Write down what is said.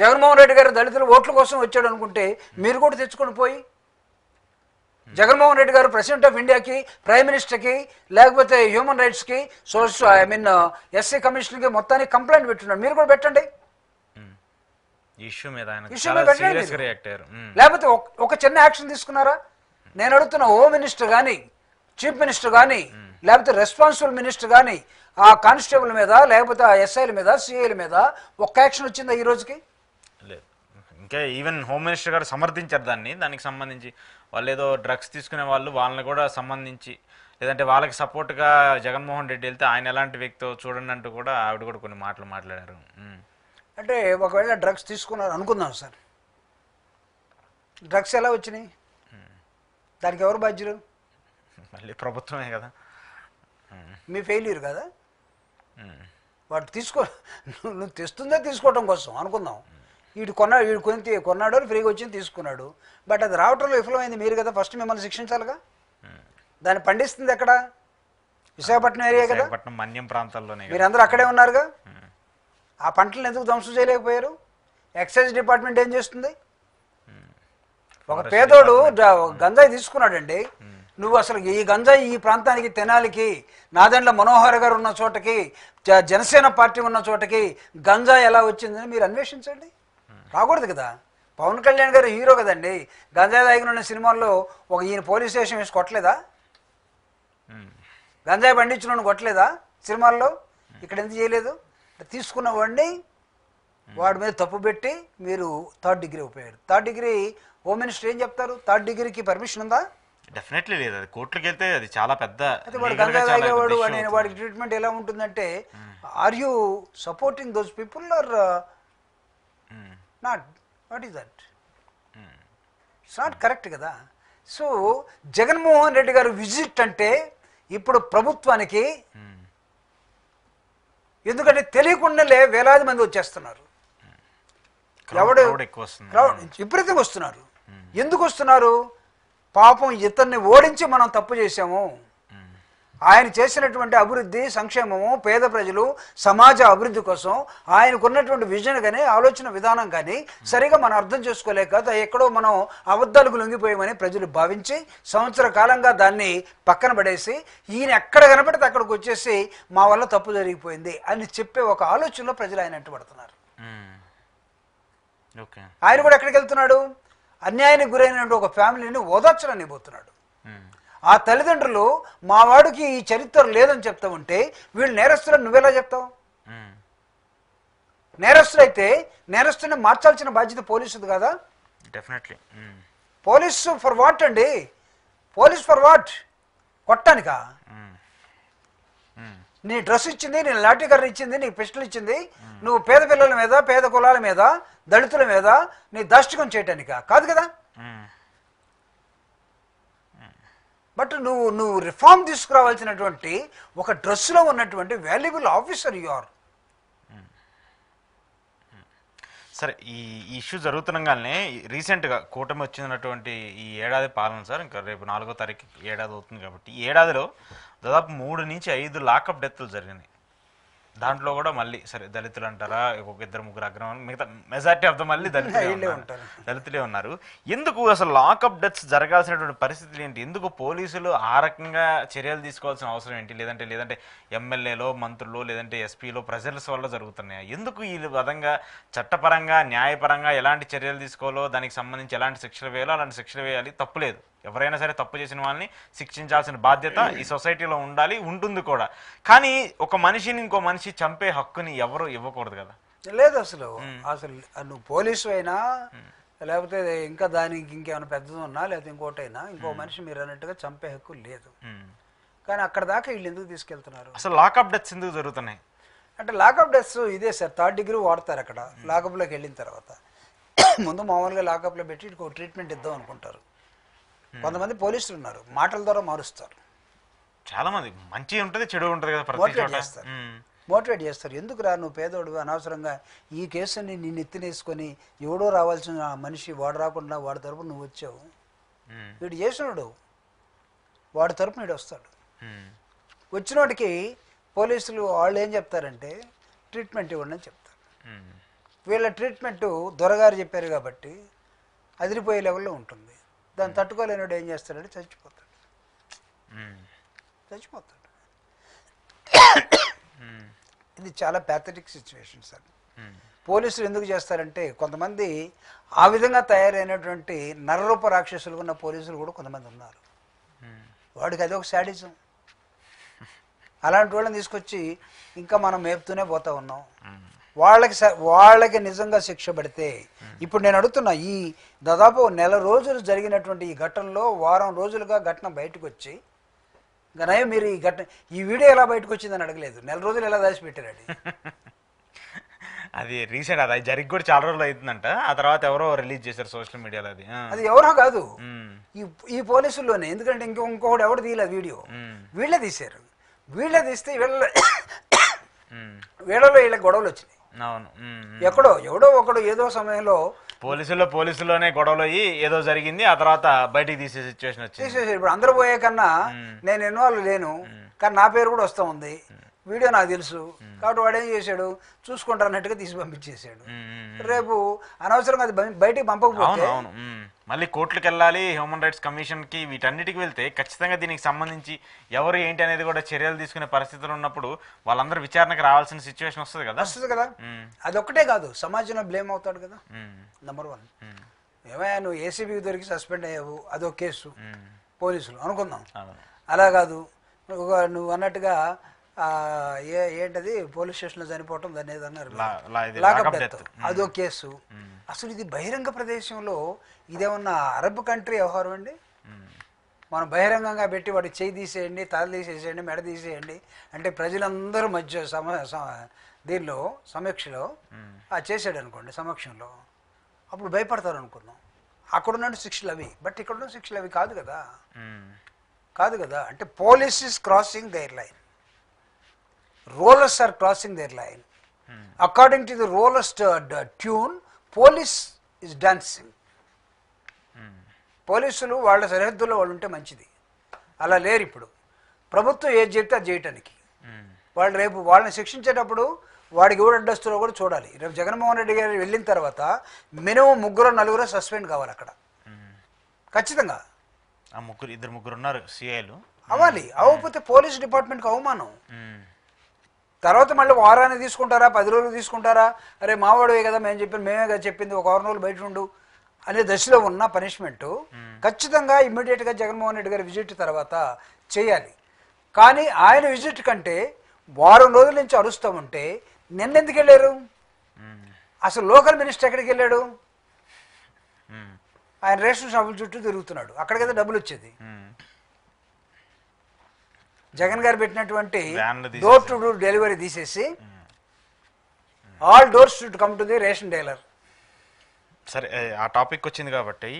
జగన్మోహన్ రెడ్డి గారు దళితుల ఓట్ల కోసం వచ్చాడు అనుకుంటే మీరు కూడా తెచ్చుకొని పోయి జగన్మోహన్ రెడ్డి గారు ప్రెసిడెంట్ ఆఫ్ ఇండియాకి, ప్రైమ్ మినిస్టర్కి, లేకపోతే హ్యూమన్ రైట్స్కి, ఎస్సీ కమిషన్కి మొత్తానికి కంప్లైంట్ పెట్టున్నాడు. మీరు కూడా పెట్టండి. లేకపోతే ఒక చిన్న యాక్షన్ తీసుకున్నారా? నేను అడుగుతున్న హోమ్ మినిస్టర్ కానీ, చీఫ్ మినిస్టర్ కానీ, లేకపోతే రెస్పాన్సిబుల్ మినిస్టర్ కానీ ఆ కానిస్టేబుల్ మీద, లేకపోతే ఆ ఎస్ఐల మీద, సిఐల మీద ఒక్క యాక్షన్ వచ్చిందా ఈ రోజుకి? లేదు. ఇంకా ఈవెన్ హోమ్ మినిస్టర్ గారు సమర్థించారు దానికి సంబంధించి వాళ్ళు ఏదో డ్రగ్స్ తీసుకునే వాళ్ళని కూడా సంబంధించి, లేదంటే వాళ్ళకి సపోర్ట్గా జగన్మోహన్ రెడ్డి వెళ్తే ఆయన ఎలాంటి వ్యక్తో చూడండి అంటూ కూడా ఆవిడ కూడా కొన్ని మాటలు మాట్లాడారు. అంటే ఒకవేళ డ్రగ్స్ తీసుకున్నారు అనుకుందాం సార్, డ్రగ్స్ ఎలా వచ్చినాయి? దానికి ఎవరు బాధ్యులు? మళ్ళీ ప్రభుత్వమే కదా. మీ ఫెయిల్యూర్ కదా. వాడు నువ్వు తెస్తుందే తీసుకోవడం కోసం అనుకుందాం. వీడు కొన్నాడు ఫ్రీగా వచ్చింది తీసుకున్నాడు. బట్ అది రావటంలో విఫలమైంది మీరు కదా. ఫస్ట్ మిమ్మల్ని శిక్షించాలిగా. దాన్ని పండిస్తుంది ఎక్కడ? విశాఖపట్నం ఏరియా కదా, మన్యం ప్రాంతాల్లోనే. మీరందరూ అక్కడే ఉన్నారుగా. ఆ పంటలను ఎందుకు ధ్వంసం చేయలేకపోయారు? ఎక్సైజ్ డిపార్ట్మెంట్ ఏం చేస్తుంది? ఒక పేదోడు గంజాయి తీసుకున్నాడండి. నువ్వు అసలు ఈ గంజాయి ఈ ప్రాంతానికి, తెనాలికి, నాదెండ్ల మనోహర్ గారు ఉన్న చోటకి, జనసేన పార్టీ ఉన్న చోటకి గంజాయి ఎలా వచ్చిందని మీరు అన్వేషించండి. రాకూడదు కదా. పవన్ కళ్యాణ్ గారు హీరో కదండి. గంజాయి తాగిన సినిమాల్లో ఈయన పోలీస్ స్టేషన్ వేసి కొట్టలేదా? గంజాయి పండించిన కొట్టలేదా సినిమాల్లో? ఇక్కడ ఎందుకు చేయలేదు? తీసుకున్న వాడిని వాడి మీద తప్పు పెట్టి మీరు థర్డ్ డిగ్రీ ఉపయోగారు. థర్డ్ డిగ్రీ హోమ్ మినిస్టర్ ఏం చెప్తారు? థర్డ్ డిగ్రీకి పర్మిషన్ ఉందా? డెఫినెట్లీ లేదు. అది కోర్టుకి వెళ్తే అది చాలా పెద్ద. అయితే వాడు గంజాయి తాగేవాడు వాడికి ట్రీట్మెంట్ ఎలా ఉంటుందంటే, are you supporting those people or not? What is that? It's not correct కదా. సో జగన్మోహన్ రెడ్డి గారు విజిట్ అంటే ఇప్పుడు ప్రభుత్వానికి, ఎందుకంటే తెలియకుండానే వేలాది మంది వచ్చేస్తున్నారు. ఎవడు విపరీతంగా వస్తున్నారు. ఎందుకు వస్తున్నారు? పాపం ఇతన్ని ఓడించి మనం తప్పు చేశాము. ఆయన చేసినటువంటి అభివృద్ధి, సంక్షేమము, పేద ప్రజలు, సమాజ అభివృద్ధి కోసం ఆయనకున్నటువంటి విజన్ కానీ, ఆలోచన విధానం కానీ సరిగా మనం అర్థం చేసుకోలేక ఎక్కడో మనం అబద్ధాలకు లొంగిపోయామని ప్రజలు భావించి సంవత్సర కాలంగా దాన్ని పక్కన పడేసి ఈయన ఎక్కడ కనపడితే అక్కడికి వచ్చేసి మా వల్ల తప్పు జరిగిపోయింది అని చెప్పే ఒక ఆలోచనలో ప్రజలు ఆయన అంటుపడుతున్నారు. ఆయన కూడా ఎక్కడికి వెళ్తున్నాడు? అన్యాయానికి గురైనటువంటి ఒక ఫ్యామిలీని ఓదార్చడానికి పోతున్నాడు. ఆ తల్లిదండ్రులు మా వాడికి ఈ చరిత్ర లేదని చెప్తా ఉంటే వీళ్ళు నేరస్తులని నువ్వెలా చెప్తావు? నేరస్తులైతే నేరస్తుని మార్చాల్సిన బాధ్యత పోలీసుది కదా. డెఫినెట్లీ. పోలీసు ఫర్ వాట్ అండి? Police for what? కొట్టానికా? నీ డ్రెస్ ఇచ్చింది, నీ లాఠీ కర్ర ఇచ్చింది, నీ పిస్టల్ ఇచ్చింది, నువ్వు పేద పిల్లల మీద, పేద కులాల మీద, దళితుల మీద నీ దాష్టికం చేయటానికా? కాదు కదా. బట్ నువ్వు రిఫార్మ్ తీసుకురావాల్సినటువంటి ఒక డ్రెస్సులో ఉన్నటువంటి వాల్యుబుల్ ఆఫీసర్ యు ఆర్. సరే, ఈ ఇష్యూ జరుగుతుండగానే రీసెంట్గా కూటమి వచ్చినటువంటి ఈ ఏడాది పాలన సార్, ఇంకా రేపు 4వ తారీఖు ఏడాది అవుతుంది కాబట్టి ఈ ఏడాదిలో దాదాపు 3 నుంచి 5 లాకప్ డెత్లు జరిగినాయి. దాంట్లో కూడా మళ్ళీ సరే దళితులు అంటారా, ఒక 2-3 అగ్రహం, మిగతా మెజారిటీ ఆఫ్ ద మళ్ళీ దళితులే ఉన్నారు. ఎందుకు అసలు లాకప్ డెత్స్ జరగాల్సినటువంటి పరిస్థితులు ఏంటి? ఎందుకు పోలీసులు ఆ రకంగా చర్యలు తీసుకోవాల్సిన అవసరం ఏంటి? లేదంటే ఎమ్మెల్యేలో, మంత్రులు, లేదంటే ఎస్పీలో ప్రెజర్స్ వల్ల జరుగుతున్నాయి? ఎందుకు ఈ విధంగా చట్టపరంగా, న్యాయపరంగా ఎలాంటి చర్యలు తీసుకోవాలో, దానికి సంబంధించి ఎలాంటి శిక్షలు వేయాలో అలాంటి శిక్షలు వేయాలి. తప్పులేదు, ఎవరైనా సరే తప్పు చేసిన వాళ్ళని శిక్షించాల్సిన బాధ్యత ఈ సొసైటీలో ఉండాలి, ఉంటుంది కూడా. కానీ ఒక మనిషిని ఇంకో మనిషి చంపే హక్కుని ఎవరు ఇవ్వకూడదు కదా. లేదు అసలు నువ్వు పోలీసు అయినా, లేకపోతే ఇంకా దానికి ఇంకేమైనా పెద్దది ఉన్నా, లేకపోతే ఇంకోటైనా, ఇంకో మనిషి మీరు అన్నట్టుగా చంపే హక్కు లేదు. కానీ అక్కడ దాకా వీళ్ళు ఎందుకు తీసుకెళ్తున్నారు? అసలు లాకప్ డెత్స్ ఎందుకు జరుగుతున్నాయి అంటే లాకప్ డెత్స్ ఇదే సార్, థర్డ్ డిగ్రీ వాడతారు. అక్కడ లాకప్లోకి వెళ్ళిన తర్వాత ముందు మామూలుగా లాకప్లో పెట్టి ఇంకో ట్రీట్మెంట్ ఇద్దాం అనుకుంటారు. కొంతమంది పోలీసులు ఉన్నారు, మాటల ద్వారా మారుస్తారు. చాలా మంది మంచి ఉంటుంది, చెడు ఉంటుంది కదా. మోటివేట్ చేస్తారు. ఎందుకు రా, నువ్వు పేదోడు, అనవసరంగా ఈ కేసుని నిన్ను ఎత్తినేసుకొని ఎవడో రావాల్సిన మనిషి వాడు రాకుండా వాడి తరపున నువ్వు వచ్చావు, వీడు చేసినాడు, వాడి తరపున వీడు వస్తాడు. వచ్చినోడికి పోలీసులు వాళ్ళు ఏం చెప్తారంటే ట్రీట్మెంట్ ఇవ్వండి అని చెప్తారు. వీళ్ళ ట్రీట్మెంట్ దొరగారు చెప్పారు కాబట్టి అదిరిపోయే లెవెల్లో ఉంటుంది. దాన్ని తట్టుకోలేనివాడు ఏం చేస్తాడంటే చచ్చిపోతాడు. ఇది చాలా ప్యాథటిక్ సిచ్యువేషన్ సార్. పోలీసులు ఎందుకు చేస్తారంటే కొంతమంది ఆ విధంగా తయారైనటువంటి నరరూప రాక్షసులు ఉన్న పోలీసులు కూడా కొంతమంది ఉన్నారు. వాడికి అది ఒక శాడిజం. అలాంటి వాళ్ళని తీసుకొచ్చి ఇంకా మనం మేపుతూనే పోతా ఉన్నాం. వాళ్ళకి నిజంగా శిక్ష పడితే, ఇప్పుడు నేను అడుగుతున్నా, ఈ దాదాపు నెల రోజులు జరిగినటువంటి ఈ ఘటనలో వారం రోజులుగా ఘటన బయటకు వచ్చి, నయం మీరు ఈ వీడియో ఎలా బయటకు వచ్చిందని అడగలేదు. నెల రోజులు ఎలా దాచిపెట్టారండి? అది రీసెంట్, అది జరిగి కూడా చాలా రోజులు అవుతుందంట. ఆ తర్వాత ఎవరో రిలీజ్ చేశారు సోషల్ మీడియాలో. అది ఎవరో కాదు, ఈ పోలీసుల్లోనే. ఎందుకంటే ఇంకొకటి ఎవరు తీయలేదు వీడియో, వీళ్ళే తీశారు. వీళ్ళే తీస్తే వీళ్ళలో వీళ్ళ గొడవలు వచ్చినాయి. ఎవడో ఒకడు ఏదో సమయంలో పోలీసుల్లోనే గొడవలు అయ్యి ఏదో జరిగింది. ఆ తర్వాత బయటికి తీసే సిచ్యువేషన్ తీసేసారు. ఇప్పుడు అందరూ పోయే కన్నా నేను ఇన్వాల్వ్ లేను, కానీ నా పేరు కూడా వస్తూ ఉంది, వీడియో నాకు తెలుసు కాబట్టి వాడు ఏం చేశాడు, చూసుకుంటారన్నట్టుగా తీసి పంపించేసాడు. రేపు అనవసరంగా అది బయటికి పంపకపోతే మళ్ళీ కోర్టులకు వెళ్ళాలి, హ్యూమన్ రైట్స్ కమిషన్ కి, వీటన్నిటికి వెళ్తే ఖచ్చితంగా దీనికి సంబంధించి ఎవరు ఏంటి అనేది కూడా చర్యలు తీసుకునే పరిస్థితులు ఉన్నప్పుడు వాళ్ళందరూ విచారణకు రావాల్సిన సిచ్యువేషన్ వస్తుంది కదా. అదొక్కటే కాదు, సమాజంలో బ్లేమ్ అవుతాడు కదా. నెంబర్ 1, ఏమయ్యా నువ్వు ఏసీబీకి దొరికి సస్పెండ్ అయ్యావు, అదొక కేసు, పోలీసులు అనుకుందాం. అలా కాదు, నువ్వు అన్నట్టుగా ఏంటది పోలీస్ స్టేషన్లో చనిపోవటం, దాన్ని ఏదన్నారు లాకప్ డెత్, అదో కేసు. అసలు ఇది బహిరంగ ప్రదేశంలో ఇదేమన్నా అరబ్ కంట్రీ వ్యవహారం అండి? మనం బహిరంగంగా పెట్టి వాడికి చేయి తీసేయండి, తల తీసేసేయండి, మెడ తీసేయండి అంటే ప్రజలందరూ మధ్య దీనిలో సమీక్షలో చేసాడు అనుకోండి, సమక్షంలో, అప్పుడు భయపడతారు అనుకున్నాం. అక్కడున్న శిక్షలు అవి, బట్ ఇక్కడున్న శిక్షలు అవి కాదు కదా. అంటే police is crossing there line, rollers are crossing their line. According to the rollers tune, police is dancing. పోలీసులు వాళ్ళ సరిహద్దుల్లో వాళ్ళు ఉంటే మంచిది. అలా లేరు ఇప్పుడు. ప్రభుత్వం ఏది చెప్తే అది చేయటానికి. వాళ్ళు రేపు వాళ్ళని శిక్షించేటప్పుడు వాడికి ఎవరు అడ్డొస్తారో కూడా చూడాలి. రేపు జగన్మోహన్ రెడ్డి గారు వెళ్ళిన తర్వాత మినిమం 3-4 సస్పెండ్ కావాలి అక్కడ, ఖచ్చితంగా. ఇద్దరు ముగ్గురు ఉన్నారు సిఐలు, అవ్వాలి. అవ్వకపోతే పోలీస్ డిపార్ట్మెంట్కి అవమానం. తర్వాత మళ్ళీ వారాన్ని తీసుకుంటారా, 10 రోజులు తీసుకుంటారా, అరే మావాడే కదా మేమే కదా చెప్పింది, ఒక 6 రోజులు బయట ఉండు అనే దశలో ఉన్న పనిష్మెంట్ ఖచ్చితంగా ఇమ్మీడియట్గా జగన్మోహన్ రెడ్డి గారి విజిట్ తర్వాత చేయాలి. కానీ ఆయన విజిట్ కంటే వారం రోజుల నుంచి అరుస్తూ ఉంటే నిన్నెందుకు వెళ్ళారు? అసలు లోకల్ మినిస్టర్ ఎక్కడికి వెళ్ళాడు? ఆయన రేషన్ షాపుల చుట్టూ తిరుగుతున్నాడు, అక్కడికైతే డబ్బులు వచ్చేది. జగన్ గారు పెట్టినటువంటి డోర్ టు డోర్ డెలివరీ తీసేసి all doors should come to the ration dealer. సరే, ఆ టాపిక్ వచ్చింది కాబట్టి